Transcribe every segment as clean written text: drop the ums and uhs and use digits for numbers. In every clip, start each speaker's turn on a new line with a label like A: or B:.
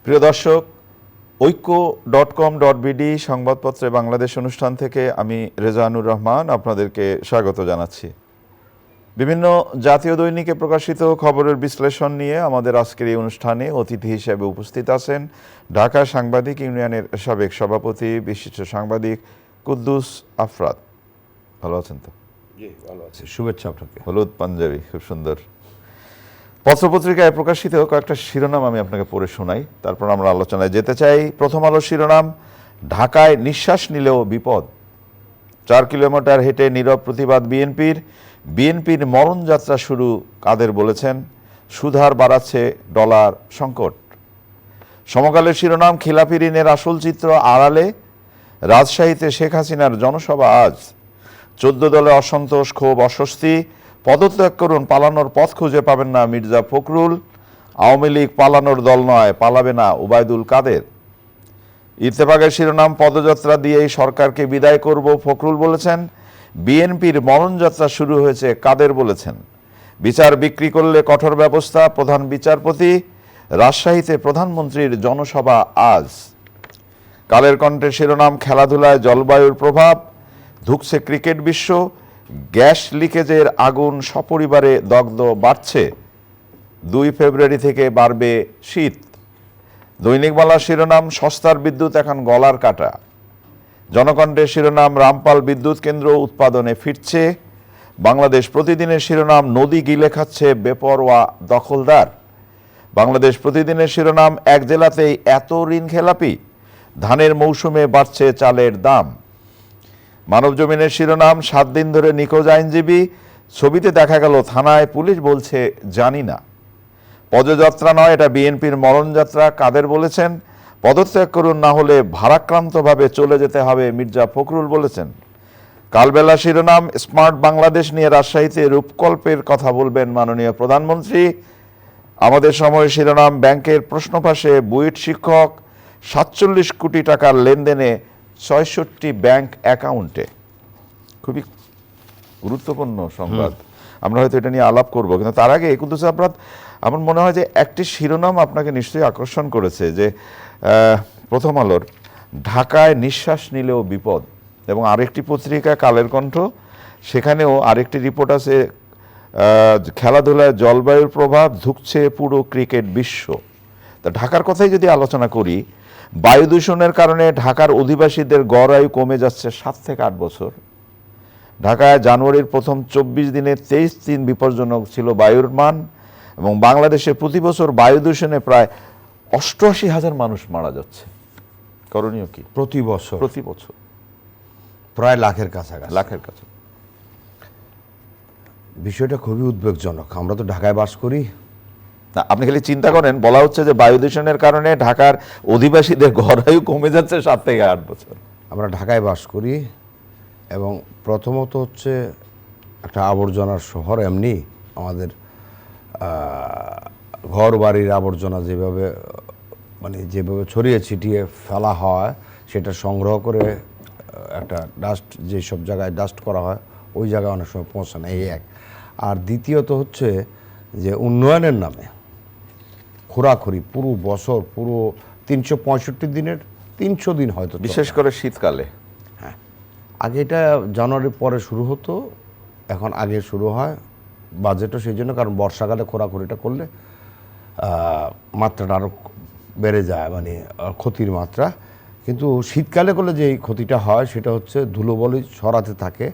A: প্রিয় দর্শক, ঐক্য.com.bd সংবাদপত্রে বাংলাদেশ অনুষ্ঠান থেকে আমি রেজানুর রহমান আপনাদেরকে স্বাগত জানাচ্ছি। বিভিন্ন জাতীয় দৈনিকে প্রকাশিত খবরের বিশ্লেষণ নিয়ে আমাদের আজকের এই অনুষ্ঠানে অতিথি হিসেবে উপস্থিত আছেন ঢাকা সাংবাদিক ইউনিয়নের সাবেক সভাপতি বিশিষ্ট সাংবাদিক কুদ্দুস আফরাদ। ভালো আছেন তো?
B: জি, ভালো আছি। শুভেচ্ছা আপনাকে।
A: হলুদ পাঞ্জাবি, খুব সুন্দর। পত্রপত্রিকায় প্রকাশিত কয়েকটা শিরোনাম আমি আপনাকে পড়ে শোনাই, তারপর আমরা আলোচনায় যেতে চাই। প্রথম আলো শিরোনাম, ঢাকায় নিঃশ্বাস নিলেও বিপদ। 4 কিলোমিটার হেঁটে নীরব প্রতিবাদ বিএনপির মরণযাত্রা শুরু কাদের বলেছেন, সুধার বাড়াচ্ছে ডলার সংকট। সমকালের শিরোনাম, খিলাফি ঋণের আসল চিত্র আড়ালে, রাজশাহীতে শেখ হাসিনার জনসভা আজ। 14 দলে অসন্তোষ, ক্ষোভ, অস্বস্তি। পদত্যাগ করুন, পালানোর পথ খুঁজে পাবেন না মির্জা ফখরুল। আওয়ামী লীগ পালানোর দল নয়, পালাবে না ওবায়দুল কাদের। ইত্তেফাকের শিরোনাম, পদযাত্রা দিয়েই সরকারকে বিদায় করব ফখরুল বলেছেন। বিএনপির মরণযাত্রা শুরু হয়েছে কাদের বলেছেন। বিচার বিক্রি করলে কঠোর ব্যবস্থা, প্রধান বিচারপতি। রাজশাহীতে প্রধানমন্ত্রীর জনসভা আজ। কালের কণ্ঠের শিরোনাম, খেলাধুলায় জলবায়ুর প্রভাব, ধুঁকছে ক্রিকেট বিশ্ব। গ্যাস লিকেজের আগুন, সপরিবারে দগ্ধ বাড়ছে। 2 ফেব্রুয়ারি থেকে বাড়বে শীত। দৈনিক বাংলার শিরোনাম, সস্তার বিদ্যুৎ এখন গলার কাটা। জনকণ্ঠের শিরোনাম, রামপাল বিদ্যুৎ কেন্দ্র উৎপাদনে ফিরছে। বাংলাদেশ প্রতিদিনের শিরোনাম, নদী গিলে খাচ্ছে বেপরোয়া দখলদার। বাংলাদেশ প্রতিদিনের শিরোনাম, এক জেলাতেই এত ঋণ খেলাপি, ধানের মৌসুমে বাড়ছে চালের দাম। মানবজমিনের শিরোনাম, 7 দিন ধরে নিখোঁজ আইনজীবী, ছবিতে দেখা গেল থানায়, পুলিশ বলছে জানি না। পদযাত্রা নয়, এটা বিএনপির মরণযাত্রা কাদের বলেছেন। পদত্যাগ করুন, না হলে ভারাক্রান্তভাবে চলে যেতে হবে মির্জা ফখরুল বলেছেন। কালবেলা শিরোনাম, স্মার্ট বাংলাদেশ নিয়ে রাজশাহীতে রূপকল্পের কথা বলবেন মাননীয় প্রধানমন্ত্রী। আমাদের সময় শিরোনাম, ব্যাংকের প্রশ্ন ফাঁসে বুয়েট শিক্ষক, 47 কোটি টাকার লেনদেনে 66 ব্যাংক অ্যাকাউন্টে। খুবই গুরুত্বপূর্ণ সংবাদ, আমরা হয়তো এটা নিয়ে আলাপ করব, কিন্তু তার আগে কুদ্দুস আফরাদ, আমার মনে হয় যে একটি শিরোনাম আপনাকে নিশ্চয়ই আকর্ষণ করেছে, যে প্রথম আলোর ঢাকায় নিঃশ্বাস নিলেও বিপদ, এবং আরেকটি পত্রিকা কালের কণ্ঠ, সেখানেও আরেকটি রিপোর্ট আছে, খেলাধুলায় জলবায়ুর প্রভাব, ধুঁকছে পুরো ক্রিকেট বিশ্ব। তা ঢাকার কথাই যদি আলোচনা করি, বায়ু দূষণের কারণে ঢাকার অধিবাসীদের গড় আয়ু কমে যাচ্ছে 7 থেকে 8 বছর। ঢাকায় জানুয়ারির প্রথম 24 দিনে 23 দিন বিপজ্জনক ছিল বায়ুর মান, এবং বাংলাদেশে প্রতি বছর বায়ু দূষণে প্রায় 88,000 মানুষ মারা যাচ্ছে। করণীয় কি?
B: প্রতি বছর
A: প্রায়
B: লাখের কাছে। বিষয়টা খুবই উদ্বেগজনক। আমরা তো ঢাকায় বাস করি
A: না, আপনি খালি চিন্তা করেন, বলা হচ্ছে যে বায়ু দূষণের কারণে ঢাকার অধিবাসীদের গড় আয়ু কমে যাচ্ছে 7 থেকে 8 বছর।
B: আমরা ঢাকায় বাস করি, এবং প্রথমত হচ্ছে একটা আবর্জনার শহর। এমনি আমাদের ঘর বাড়ির আবর্জনা যেভাবে ছড়িয়ে ছিটিয়ে ফেলা হয়, সেটা সংগ্রহ করে একটা ডাস্ট, যেসব জায়গায় ডাস্ট করা হয় ওই জায়গায় অনেক সময় পৌঁছে না, এই এক। আর দ্বিতীয়ত হচ্ছে যে উন্নয়নের নামে খোরাখুরি পুরো বছর, পুরো 365 দিনের 300 দিন হয়তো,
A: বিশেষ করে শীতকালে।
B: হ্যাঁ, আগে এটা জানুয়ারির পরে শুরু হতো, এখন আগে শুরু হয়। বাজেটও সেই জন্য, কারণ বর্ষাকালে খোরাখুরিটা করলে মাত্রাটা আরও বেড়ে যায়, ক্ষতির মাত্রা। কিন্তু শীতকালে করলে যে ক্ষতিটা হয় সেটা হচ্ছে ধুলোবলি ছড়াতে থাকে।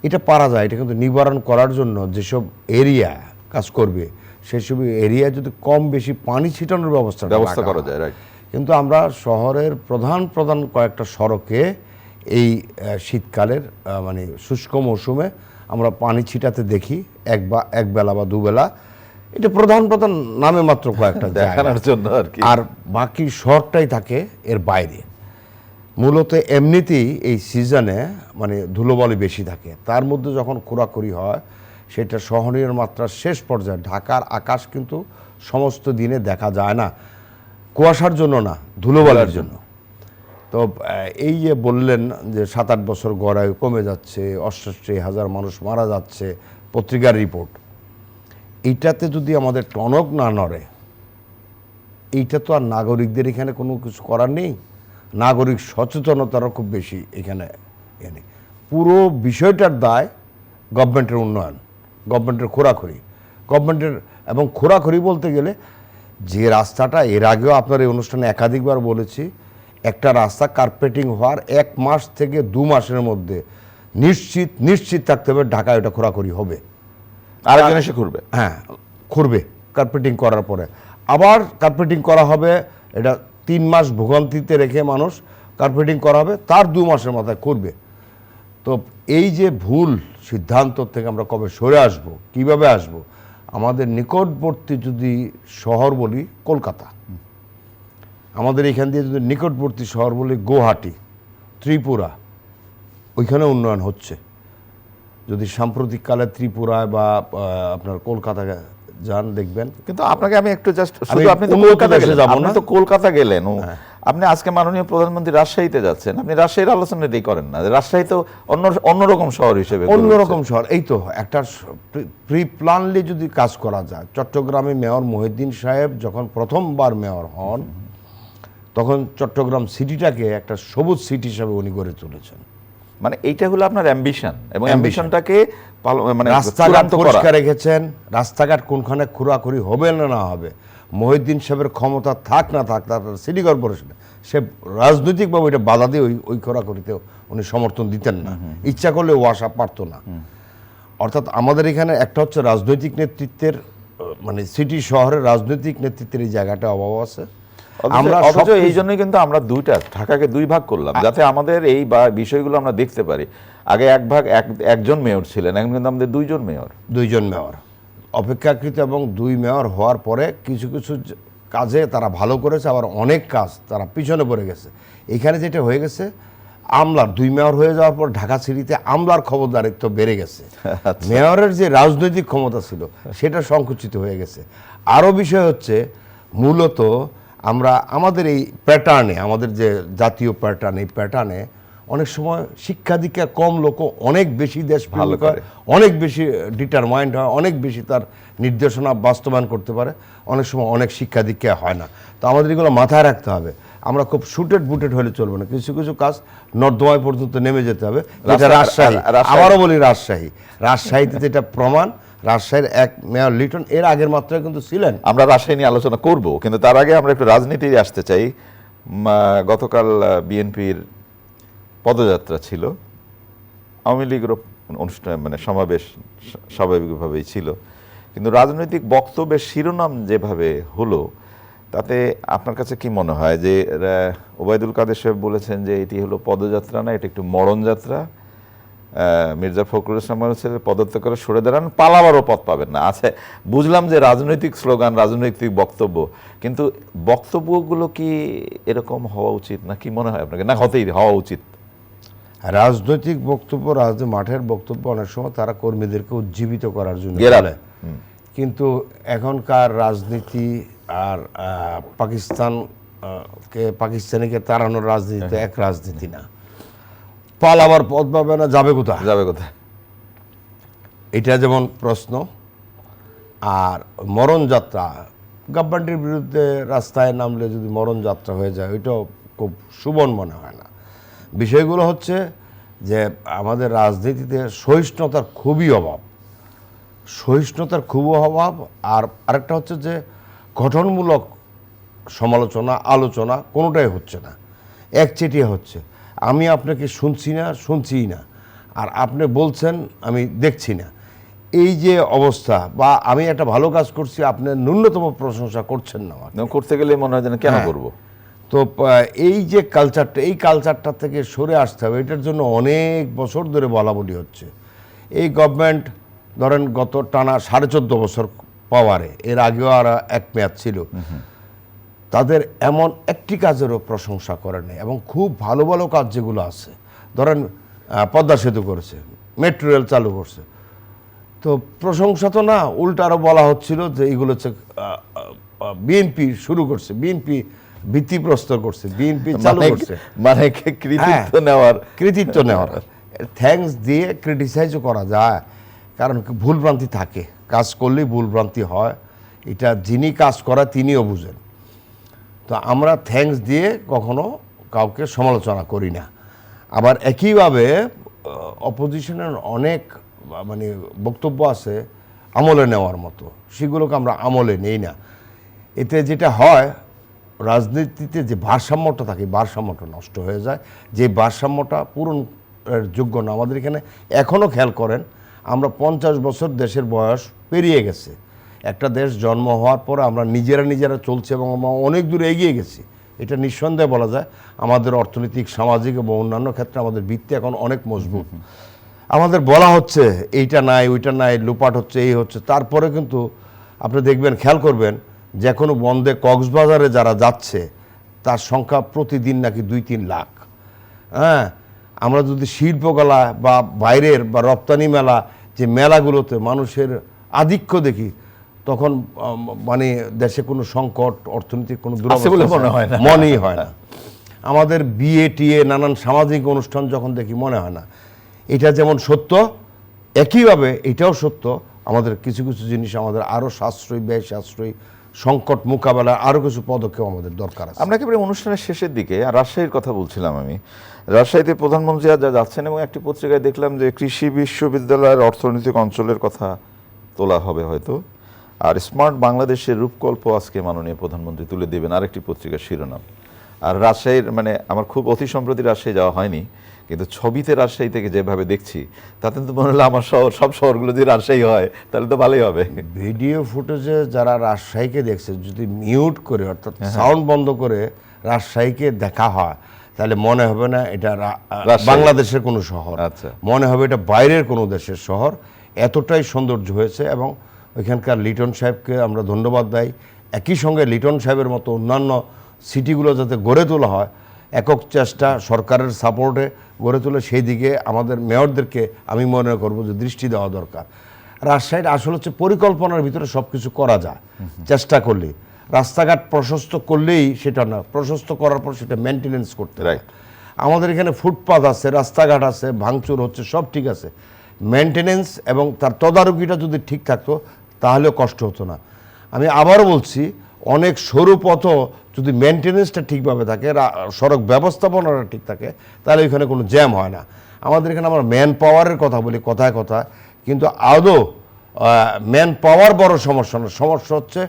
B: এটা পারা যায়, এটা কিন্তু নিবারণ করার জন্য যেসব এরিয়া কাজ করবে, সেসব এরিয়া যদি কম বেশি পানি ছিটানোর ব্যবস্থা
A: করা যায়, রাইট।
B: কিন্তু আমরা শহরের প্রধান কয়েকটা সড়কে এই শীতকালের শুষ্ক মৌসুমে আমরা পানি ছিটাতে দেখি, এক বেলা বা দুবেলা। এটা প্রধান নামে মাত্র কয়েকটা
A: দেখানোর জন্য আর কি,
B: আর বাকি শহরটাই থাকে এর বাইরে। মূলত এমনিতেই এই সিজনে ধুলোবালি বেশি থাকে, তার মধ্যে যখন খোরাখুরি হয় সেটা সহনীয় মাত্রার শেষ পর্যায়ে। ঢাকার আকাশ কিন্তু সমস্ত দিনে দেখা যায় না, কুয়াশার জন্য না, ধুলোবালির জন্য। তো এই যে বললেন যে 7-8 বছর গড় আয়ু কমে যাচ্ছে, 88,000 মানুষ মারা যাচ্ছে, পত্রিকার রিপোর্ট। এইটাতে যদি আমাদের টনক না নড়ে, এইটা তো আর নাগরিকদের এখানে কোনো কিছু করার নেই। নাগরিক সচেতনতারও খুব বেশি এখানে পুরো বিষয়টার দায় গভর্নমেন্টের উন্নয়ন, গভর্নমেন্টের খোরাখুরি, গভর্নমেন্টের এবং খোরাখুরি বলতে গেলে যে রাস্তাটা এর আগেও আপনার এই অনুষ্ঠানে একাধিকবার বলেছি, একটা রাস্তা কার্পেটিং হওয়ার 1 মাস থেকে 2 মাসের মধ্যে নিশ্চিত থাকতে হবে ঢাকায় ওটা খোরাখুরি হবে।
A: আরেকজন এসে ঘুরবে,
B: হ্যাঁ খুঁড়বে কার্পেটিং করার পরে, আবার কার্পেটিং করা হবে, এটা 3 মাস ভোগান্তিতে রেখে মানুষ কার্পেটিং করা হবে, তার 2 মাসের মাথায় করবে। তো এই যে ভুল সিদ্ধান্ত থেকে আমরা কবে সরে আসব, কিভাবে আসব? আমাদের নিকটবর্তী যদি শহর বলি কলকাতা, আমাদের এখান দিয়ে যদি নিকটবর্তী শহর বলি গুয়াহাটি, ত্রিপুরা, ওইখানে উন্নয়ন হচ্ছে। যদি সাম্প্রতিককালে ত্রিপুরায় বা আপনার কলকাতায় যান দেখবেন।
A: কিন্তু আপনাকে আমি একটু জাস্ট শুধু আপনি তো
B: উন্নত
A: কলকাতা
B: দেশে
A: গেলেন,
B: যাবো
A: আপনি
B: না।
A: তো কলকাতা গেলেন, আপনি আজকে মাননীয় প্রধানমন্ত্রী রাজশাহীতে যাচ্ছেন, আপনি রাজশাহীর আলোচনাটাই করেন না। রাজশাহী তো অন্যরকম শহর হিসেবে
B: অন্যরকম শহর। এই তো একটা প্রি প্ল্যানলি যদি কাজ করা যায়। চট্টগ্রামে মেয়র মহিউদ্দিন সাহেব যখন প্রথমবার মেয়র হন, তখন চট্টগ্রাম সিটিটাকে একটা সবুজ সিটি হিসাবে উনি গড়ে তুলেছেন।
A: মানে এইটা হলো আপনার অ্যাম্বিশন, এবং অ্যাম্বিশনটাকে মানে
B: রাস্তাঘাট
A: চূড়ান্ত করা।
B: পরিষ্কার রেখেছেন, রাস্তাঘাট কোনখানে খোরাখুরি হবে না হবে, মহিউদ্দিন সাহেবের ক্ষমতা থাক না থাক, তার সিটি কর্পোরেশনে সে রাজনৈতিকভাবে এটা বাধা দিয়ে ওই খোরাখুরিতে উনি সমর্থন দিতেন না, ইচ্ছা করলে ও আসা পারতো না। অর্থাৎ আমাদের এখানে একটা হচ্ছে রাজনৈতিক নেতৃত্বের, মানে সিটি শহরের রাজনৈতিক নেতৃত্বের এই জায়গাটা অভাব আছে।
A: আমরা এই জন্যই কিন্তু আমরা ঢাকাকে 2 ভাগ করলাম, যাতে আমাদের এই বিষয়গুলো আমরা দেখতে পারি। আগে একজন মেয়র ছিলেন, এখন কিন্তু আমাদের 2জন মেয়র
B: অপেক্ষাকৃত, এবং 2 মেয়র হওয়ার পরে কিছু কিছু কাজে তারা ভালো করেছে, আবার অনেক কাজ তারা পিছনে পড়ে গেছে। এখানে যেটা হয়ে গেছে, আমলার 2 মেয়র হয়ে যাওয়ার পর ঢাকা সিটিতে আমলার খবরদারিত্ব বেড়ে গেছে। মেয়রের যে রাজনৈতিক ক্ষমতা ছিল সেটা সংকুচিত হয়ে গেছে। আরও বিষয় হচ্ছে, মূলত আমরা আমাদের এই প্যাটার্নে, আমাদের যে জাতীয় প্যাটার্ন, এই প্যাটার্নে অনেক সময় শিক্ষা দীক্ষা কম লোক অনেক বেশি দেশ ভালো করে, অনেক বেশি ডিটারমাইন্ড হয়, অনেক বেশি তার নির্দেশনা বাস্তবায়ন করতে পারে, অনেক সময় অনেক শিক্ষা দীক্ষা হয় না। তো আমাদের এগুলো মাথায় রাখতে হবে। আমরা খুব শুটেড বুটেড হলে চলবে না, কিছু কিছু কাজ নর্দমায় পর্যন্ত নেমে যেতে হবে। যেটা রাজশাহী, আবারও বলি রাজশাহীতে যেটা প্রমাণ, রাজশাহীর 1 মেয়র লিটন এর আগের মাত্রায় কিন্তু ছিলেন।
A: আমরা রাজশাহী নিয়ে আলোচনা করব, কিন্তু তার আগে আমরা একটু রাজনীতি আসতে চাই। গতকাল বিএনপির পদযাত্রা ছিল, আওয়ামী লীগেরও অনুষ্ঠান, মানে সমাবেশ স্বাভাবিকভাবেই ছিল, কিন্তু রাজনৈতিক বক্তব্যের শিরোনাম যেভাবে হলো, তাতে আপনার কাছে কি মনে হয় যে ওবায়দুল কাদের সাহেব বলেছেন যে এটি হলো পদযাত্রা না, এটা একটু মরণ যাত্রা, মির্জা ফখরুল ইসলাম পদত্যাগ করে সরে দাঁড়ান, পালাবারও পথ পাবেন না। আচ্ছা, বুঝলাম যে রাজনৈতিক স্লোগান, রাজনৈতিক বক্তব্য, কিন্তু বক্তব্যগুলো কি এরকম হওয়া উচিত, না কি মনে হয় আপনাকে, না হওয়া উচিত?
B: রাজনৈতিক বক্তব্য, মাঠের বক্তব্য অনেক সময় তারা কর্মীদেরকে উজ্জীবিত করার জন্য বলে, কিন্তু এখনকার রাজনীতি আর পাকিস্তানিকে তাড়ানোর রাজনীতি তো এক রাজনীতি না। পালাবার পথ পাবে না, যাবে কোথায়? এটা যেমন প্রশ্ন। আর মরণ যাত্রা, গভর্নমেন্টের বিরুদ্ধে রাস্তায় নামলে যদি মরণ যাত্রা হয়ে যায়, ওইটাও খুব শুভন মনে হয় না। বিষয়গুলো হচ্ছে যে আমাদের রাজনীতিতে সহিষ্ণুতার খুবই অভাব, আর আরেকটা হচ্ছে যে গঠনমূলক সমালোচনা, আলোচনা কোনোটাই হচ্ছে না, একচেটিয়া হচ্ছে। আমি আপনাকে শুনছিই না, আর আপনি বলছেন আমি দেখছি না। এই যে অবস্থা, বা আমি একটা ভালো কাজ করছি, আপনি ন্যূনতম প্রশংসা করছেন না,
A: করতে গেলে মনে হয় যেন কেন করবো।
B: তো এই যে কালচারটা, এই কালচারটা থেকে সরে আসতে হবে। এটার জন্য অনেক বছর ধরে বলাবলি হচ্ছে। এই গভর্নমেন্ট ধরেন গত টানা 14.5 বছর পাওয়ারে, এর আগেও আর 1 মেয়াদ ছিল, তাদের এমন একটি কাজেরও প্রশংসা করে নেই। এবং খুব ভালো ভালো কাজ যেগুলো আছে, ধরেন পদ্মা সেতু করেছে, মেট্রো রেল চালু করছে, তো প্রশংসা তো না, উল্টা আরও বলা হচ্ছিল যে এইগুলো হচ্ছে বিএনপি শুরু করছে, বিএনপি ভিত্তিপ্রস্তর করছে, বিএনপি চালু করছে,
A: মানে কৃতিত্ব নেওয়ার
B: থ্যাঙ্কস দিয়ে ক্রিটিসাইজও করা যায়। কারণ ভুলভ্রান্তি থাকে, কাজ করলেই ভুলভ্রান্তি হয়, এটা যিনি কাজ করা তিনিও বুঝেন। তো আমরা থ্যাঙ্কস দিয়ে কখনো কাউকে সমালোচনা করি না। আবার একইভাবে অপোজিশনের অনেক মানে বক্তব্য আছে আমলে নেওয়ার মতো, সেগুলোকে আমরা আমলে নেই না। এতে যেটা হয়, রাজনীতিতে যে ভারসাম্যটা থাকে, ভারসাম্যটা নষ্ট হয়ে যায়। যে ভারসাম্যটা পূরণের যোগ্য না। আমাদের এখানে এখনও খেয়াল করেন, আমরা 50 বছর দেশের বয়স পেরিয়ে গেছে। একটা দেশ জন্ম হওয়ার পর আমরা নিজেরা চলছে এবং আমরা অনেক দূর এগিয়ে গেছি। এটা নিঃসন্দেহে বলা যায়। আমাদের অর্থনৈতিক, সামাজিক এবং অন্যান্য ক্ষেত্রে আমাদের ভিত্তি এখন অনেক মজবুত। আমাদের বলা হচ্ছে এইটা নাই, ওইটা নাই, লুপাট হচ্ছে, এই হচ্ছে, তারপরে কিন্তু আপনি দেখবেন, খেয়াল করবেন, যে কোনো বন্দে কক্সবাজারে যারা যাচ্ছে তার সংখ্যা প্রতিদিন নাকি 2-3 লাখ। হ্যাঁ, আমরা যদি শিল্পকলা বা বাইরের বা রপ্তানি মেলা, যে মেলাগুলোতে মানুষের আধিক্য দেখি, তখন মানে দেশে কোনো সংকট, অর্থনৈতিক কোনো দুরবস্থা মনেই হয় না। আমাদের বিয়ে টিয়ে নানান সামাজিক অনুষ্ঠান যখন দেখি মনে হয় না। এটা যেমন সত্য, একইভাবে এটাও সত্য, আমাদের কিছু কিছু জিনিস আমাদের আরও সাশ্রয়ী, ব্যয় সাশ্রয়ী, সংকট মোকাবেলায় আরও কিছু পদক্ষেপ আমাদের দরকার আছে।
A: আমরা একেবারে অনুষ্ঠানের শেষের দিকে আর রাজশাহীর কথা বলছিলাম আমি। রাজশাহীতে প্রধানমন্ত্রী যা যাচ্ছেন এবং একটি পত্রিকায় দেখলাম যে কৃষি বিশ্ববিদ্যালয়ের অর্থনৈতিক অঞ্চলের কথা তোলা হবে হয়তো, আর স্মার্ট বাংলাদেশের রূপকল্প আজকে মাননীয় প্রধানমন্ত্রী তুলে দেবেন, আরেকটি পত্রিকার শিরোনাম। আর রাজশাহীর মানে আমার খুব অতি সম্প্রতি রাজশাহী যাওয়া হয়নি, কিন্তু ছবিতে রাজশাহী থেকে যেভাবে দেখছি তাতে তো মনে হলো আমার শহর, সব শহরগুলো যদি রাজশাহী হয় তাহলে তো ভালোই হবে।
B: ভিডিও ফুটেজে যারা রাজশাহীকে দেখছে, যদি মিউট করে অর্থাৎ সাউন্ড বন্ধ করে রাজশাহীকে দেখা হয়, তাহলে মনে হবে না এটা বাংলাদেশের কোনো শহর,
A: আচ্ছা,
B: মনে হবে এটা বাইরের কোনো দেশের শহর। এতটাই সৌন্দর্য হয়েছে। এবং ওইখানকার লিটন সাহেবকে আমরা ধন্যবাদ দেই। একই সঙ্গে লিটন সাহেবের মতো অন্যান্য সিটিগুলো যাতে গড়ে তোলা হয়, একক চেষ্টা সরকারের সাপোর্টে গড়ে তোলে, সেই দিকে আমাদের মেয়রদেরকে আমি মনে করব যে দৃষ্টি দেওয়া দরকার। রাজশাহীর আসলে হচ্ছে পরিকল্পনার ভিতরে সব কিছু করা যায় চেষ্টা করলে। রাস্তাঘাট প্রশস্ত করলেই সেটা না, প্রশস্ত করার পর সেটা মেনটেনেন্স করতে হয়। আমাদের এখানে ফুটপাথ আছে, রাস্তাঘাট আছে, ভাঙচুর হচ্ছে, সব ঠিক আছে। মেনটেনেন্স এবং তার তদারকিটা যদি ঠিক থাকতো তাহলেও কষ্ট হতো না। আমি আবারও বলছি, অনেক সরু পথও যদি মেনটেনেন্সটা ঠিকভাবে থাকে, সড়ক ব্যবস্থাপনাটা ঠিক থাকে, তাহলে এখানে কোনো জ্যাম হয় না। আমাদের এখানে আমরা ম্যান পাওয়ারের কথা বলি কথায় কথায়, কিন্তু আদৌ ম্যান পাওয়ার বড় সমস্যা না। সমস্যা হচ্ছে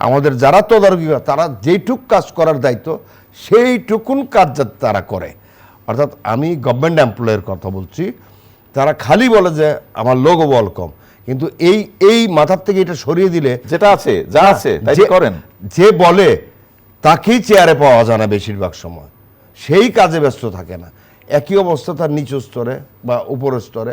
B: আমাদের যারা তদারকি করে, তারা যেইটুক কাজ করার দায়িত্ব সেইটুকুন কাজ যাতে তারা করে। অর্থাৎ আমি গভর্নমেন্ট এমপ্লয়ের কথা বলছি, তারা খালি বলে যে আমার লোগো ওয়েলকাম, কিন্তু এই মাথার থেকে এটা সরিয়ে দিলে
A: যেটা আছে যা আছে তাই করেন।
B: যে বলে তাকেই চেয়ারে পাওয়া যায় না বেশিরভাগ সময়, সেই কাজে ব্যস্ত থাকে না। একই অবস্থা তার নিচু স্তরে বা উপরের স্তরে।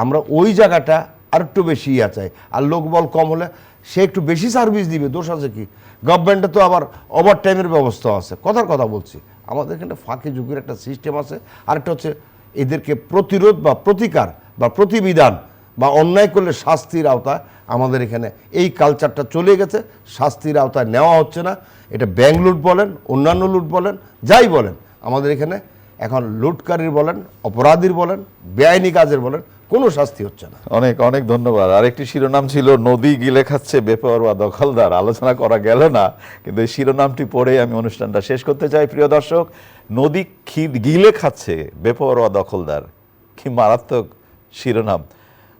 B: আমরা ওই জায়গাটা আর একটু বেশি চাই। আর লোকবল কম হলে সে একটু বেশি সার্ভিস দিবে, দোষ আছে কি? গভর্নমেন্টে তো আবার ওভার টাইমের ব্যবস্থা আছে। কথার কথা বলছি, আমাদের এখানে ফাঁকি ঝুঁকির একটা সিস্টেম আছে। আরেকটা হচ্ছে এদেরকে প্রতিরোধ বা প্রতিকার বা প্রতিবিধান বা অন্যায় করলে শাস্তির আওতায় আমাদের এখানে এই কালচারটা চলে গেছে। শাস্তির আওতায় নেওয়া হচ্ছে না। এটা ব্যাংক লুট বলেন, অন্যান্য লুট বলেন, যাই বলেন, আমাদের এখানে এখন লুটকারীর বলেন, অপরাধীর বলেন, বেআইনি কাজের বলেন, কোনো শাস্তি হচ্ছে না।
A: অনেক অনেক ধন্যবাদ। আরেকটি শিরোনাম ছিল নদী গিলে খাচ্ছে বেপরোয়া দখলদার, আলোচনা করা গেল না, কিন্তু এই শিরোনামটি পড়ে আমি অনুষ্ঠানটা শেষ করতে চাই। প্রিয় দর্শক, নদী গিলে খাচ্ছে বেপরোয়া দখলদার, কি মারাত্মক শিরোনাম।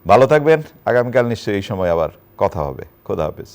A: ভালো থাকবেন। আগামীকাল নিশ্চয়ই এই সময় আবার কথা হবে। খোদা হাফেজ।